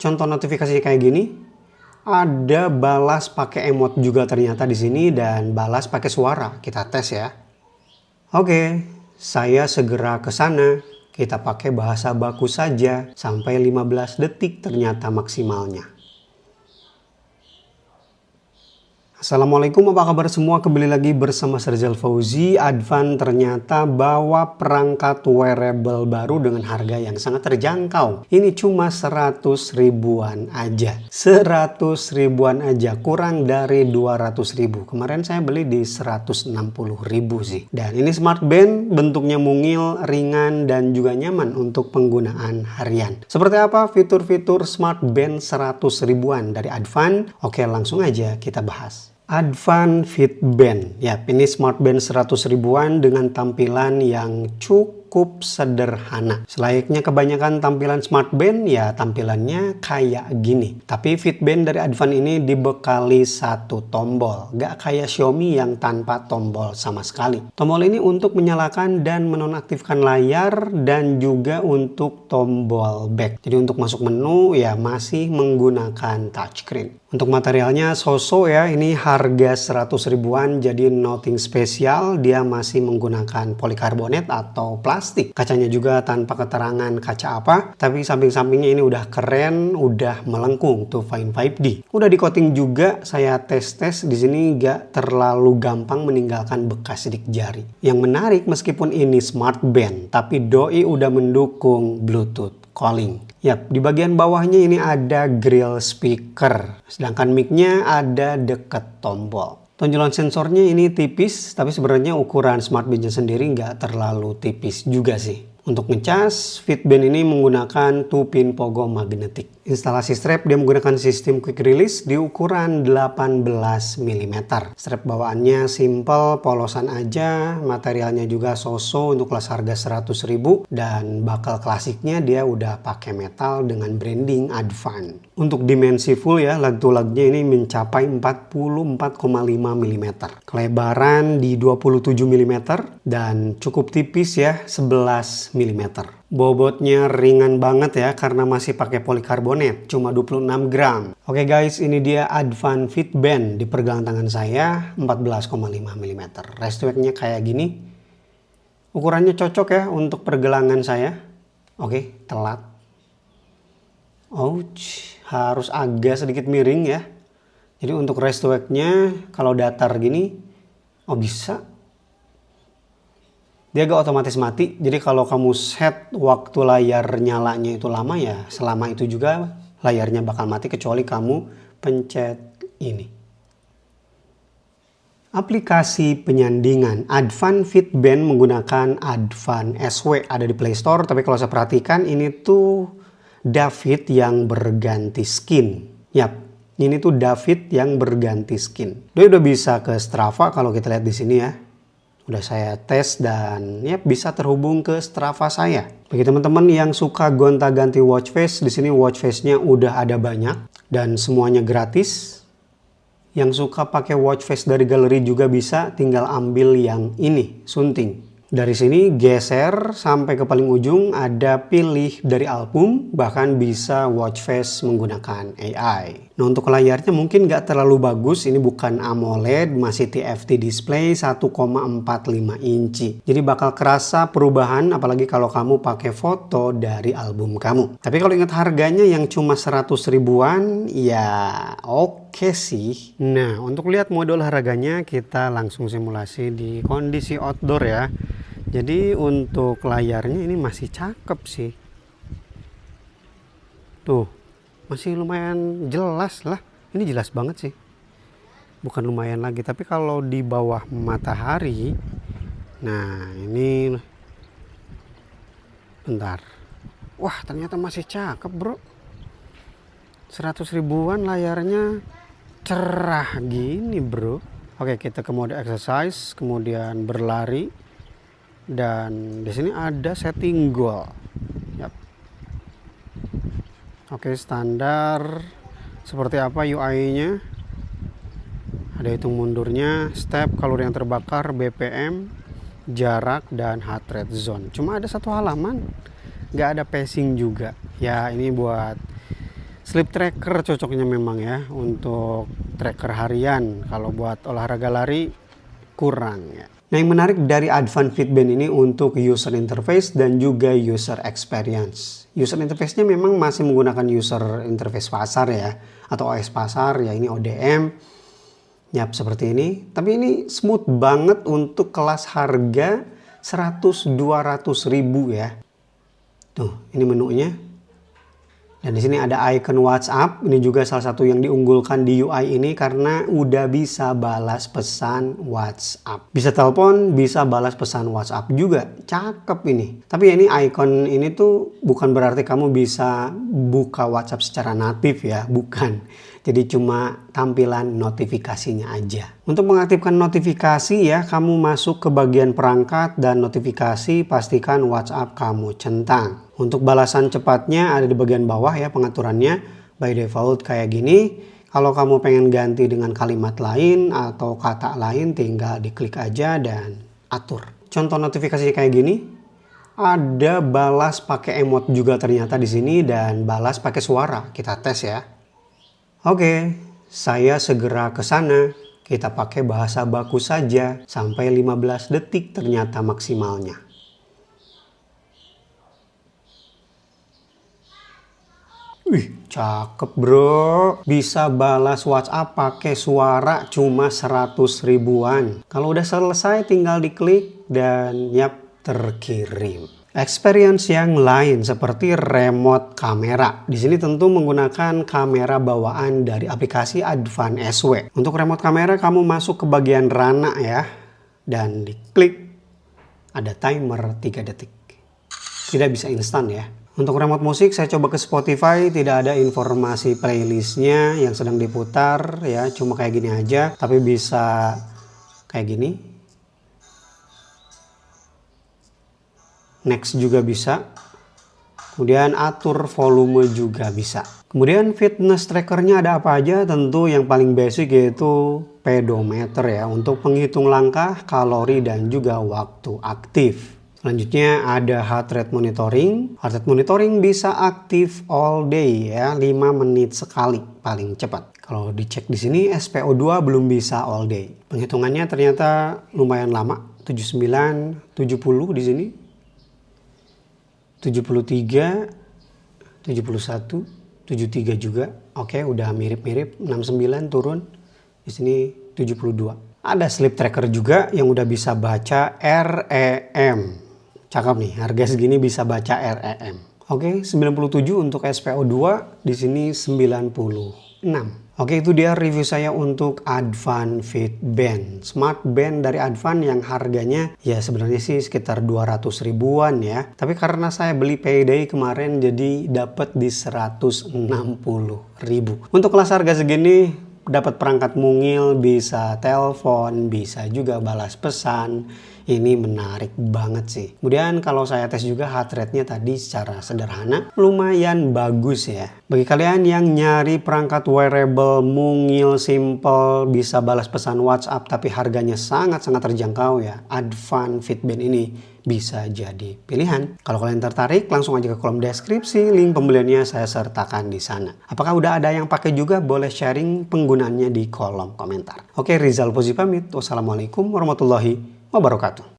contoh notifikasinya kayak gini. Ada balas pakai emot juga ternyata di sini dan balas pakai suara. Kita tes ya. Oke, saya segera ke sana. Kita pakai bahasa baku saja sampai 15 detik ternyata maksimalnya. Assalamualaikum, apa kabar semua? Kembali lagi bersama Syahrizal Fauzi. Advan ternyata bawa perangkat wearable baru dengan harga yang sangat terjangkau. Ini cuma 100 ribuan aja. 100 ribuan aja, kurang dari 200 ribu. Kemarin saya beli di 160 ribu sih. Dan ini smart band, bentuknya mungil, ringan, dan juga nyaman untuk penggunaan harian. Seperti apa fitur-fitur smart band 100 ribuan dari Advan? Oke, langsung aja kita bahas. Advan Fit Band. Ya, ini smart band 100 ribuan dengan tampilan yang cukup sederhana. Selayaknya kebanyakan tampilan smart band, ya tampilannya kayak gini. Tapi Fit Band dari Advan ini dibekali satu tombol. Gak kayak Xiaomi yang tanpa tombol sama sekali. Tombol ini untuk menyalakan dan menonaktifkan layar dan juga untuk tombol back. Jadi untuk masuk menu ya masih menggunakan touchscreen. Untuk materialnya so-so ya, ini harga 100 ribuan jadi nothing spesial, dia masih menggunakan polikarbonat atau plastik. Kacanya juga tanpa keterangan kaca apa, tapi samping-sampingnya ini udah keren, udah melengkung tuh Fine 5D. Udah di coating juga, saya tes-tes di sini gak terlalu gampang meninggalkan bekas sidik jari. Yang menarik meskipun ini smart band, tapi doi udah mendukung Bluetooth calling. Yap, di bagian bawahnya ini ada grill speaker, sedangkan mic-nya ada dekat tombol. Tonjolan sensornya ini tipis, tapi sebenarnya ukuran smart band sendiri nggak terlalu tipis juga sih. Untuk ngecas, Fit Band ini menggunakan 2-pin pogo magnetic. Instalasi strap dia menggunakan sistem quick release di ukuran 18 mm. Strap bawaannya simple, polosan aja, materialnya juga so-so untuk kelas harga 100 ribu dan bakal klasiknya dia udah pakai metal dengan branding Advan. Untuk dimensi full ya, lag to lagnya ini mencapai 44,5 mm. Kelebaran di 27 mm dan cukup tipis ya, 11 mm. Bobotnya ringan banget ya karena masih pakai polikarbonat, cuma 26 gram. Oke guys, ini dia Advan Fit Band di pergelangan tangan saya 14,5 mm. Rest weight-nya kayak gini. Ukurannya cocok ya untuk pergelangan saya. Oke, telat. Ouch, harus agak sedikit miring ya. Jadi untuk rest weight-nya kalau datar gini, oh bisa. Dia agak otomatis mati, jadi kalau kamu set waktu layar nyalanya itu lama ya, selama itu juga layarnya bakal mati kecuali kamu pencet ini. Aplikasi penyandingan Advan Fit Band menggunakan Advan SW, ada di Play Store, tapi kalau saya perhatikan ini tuh David yang berganti skin. Yap, ini tuh David yang berganti skin. Dia udah bisa ke Strava kalau kita lihat di sini ya. Udah saya tes dan ya bisa terhubung ke Strava saya. Bagi teman-teman yang suka gonta-ganti watch face, di sini watch face-nya udah ada banyak dan semuanya gratis. Yang suka pakai watch face dari galeri juga bisa, tinggal ambil yang ini, sunting. Dari sini geser sampai ke paling ujung ada pilih dari album, bahkan bisa watch face menggunakan AI. Nah untuk layarnya mungkin nggak terlalu bagus, ini bukan AMOLED, masih TFT display 1,45 inci. Jadi bakal kerasa perubahan apalagi kalau kamu pakai foto dari album kamu. Tapi kalau ingat harganya yang cuma 100 ribuan, ya oke sih. Nah untuk lihat model harganya kita langsung simulasi di kondisi outdoor ya. Jadi untuk layarnya ini masih cakep sih. Tuh, masih lumayan jelas lah. Ini jelas banget sih. Bukan lumayan lagi, tapi kalau di bawah matahari, nah ini, bentar. Wah, ternyata masih cakep bro. 100 ribuan layarnya cerah gini bro. Oke, kita ke mode exercise, kemudian berlari. Dan di sini ada setting goal. Yap. Oke, standar seperti apa UI-nya? Ada hitung mundurnya, step, kalori yang terbakar, BPM, jarak, dan heart rate zone. Cuma ada satu halaman, nggak ada pacing juga. Ya ini buat Sleep tracker cocoknya memang ya untuk tracker harian. Kalau buat olahraga lari kurang ya. Nah, yang menarik dari Advan Fitband ini untuk user interface dan juga user experience. User interface-nya memang masih menggunakan user interface pasar ya, atau OS pasar ya, ini ODM. Yap, seperti ini. Tapi ini smooth banget untuk kelas harga 100-200 ribu ya. Tuh, ini menunya. Dan di sini ada icon WhatsApp. Ini juga salah satu yang diunggulkan di UI ini karena udah bisa balas pesan WhatsApp. Bisa telepon, bisa balas pesan WhatsApp juga. Cakep ini. Tapi ini icon ini tuh bukan berarti kamu bisa buka WhatsApp secara natif ya, bukan. Jadi cuma tampilan notifikasinya aja. Untuk mengaktifkan notifikasi ya, kamu masuk ke bagian perangkat dan notifikasi, pastikan WhatsApp kamu centang. Untuk balasan cepatnya ada di bagian bawah ya pengaturannya. By default kayak gini. Kalau kamu pengen ganti dengan kalimat lain atau kata lain, tinggal diklik aja dan atur. Contoh notifikasinya kayak gini. Ada balas pakai emot juga ternyata di sini dan balas pakai suara. Kita tes ya. Oke, saya segera ke sana. Kita pakai bahasa baku saja. Sampai 15 detik ternyata maksimalnya. Wih, cakep bro. Bisa balas WhatsApp pakai suara cuma 100 ribuan. Kalau udah selesai tinggal diklik dan yap, terkirim. Experience yang lain seperti remote kamera. Di sini tentu menggunakan kamera bawaan dari aplikasi Advan SW. Untuk remote kamera kamu masuk ke bagian rana ya. Dan diklik. Ada timer 3 detik. Tidak bisa instan ya. Untuk remote musik saya coba ke Spotify, tidak ada informasi playlistnya yang sedang diputar ya. Cuma kayak gini aja. Tapi bisa kayak gini. Next juga bisa. Kemudian atur volume juga bisa. Kemudian fitness trackernya ada apa aja? Tentu yang paling basic yaitu pedometer ya. Untuk penghitung langkah, kalori dan juga waktu aktif. Selanjutnya ada heart rate monitoring. Heart rate monitoring bisa aktif all day ya, 5 menit sekali paling cepat. Kalau dicek di sini SPO2 belum bisa all day. Penghitungannya ternyata lumayan lama, 79, 70 di sini. 73, 71, 73 juga. Oke, udah mirip-mirip. 69 turun. Di sini 72. Ada sleep tracker juga yang udah bisa baca REM. Cakep nih, harga segini bisa baca REM. Oke, 97 untuk SPO2, di sini 96. Oke, itu dia review saya untuk Advan Fitband. Smart band dari Advan yang harganya ya sebenarnya sih sekitar 200 ribuan ya. Tapi karena saya beli payday kemarin jadi dapat di 160 ribu. Untuk kelas harga segini dapat perangkat mungil, bisa telepon, bisa juga balas pesan. Ini menarik banget sih. Kemudian kalau saya tes juga heart rate-nya tadi secara sederhana lumayan bagus ya. Bagi kalian yang nyari perangkat wearable mungil, simple, bisa balas pesan WhatsApp tapi harganya sangat-sangat terjangkau ya, Advan Fitband ini bisa jadi pilihan. Kalau kalian tertarik langsung aja ke kolom deskripsi, link pembeliannya saya sertakan di sana. Apakah udah ada yang pakai juga? Boleh sharing penggunaannya di kolom komentar. Oke, Rizal Fauzi pamit. Wassalamualaikum warahmatullahi wabarakatuh.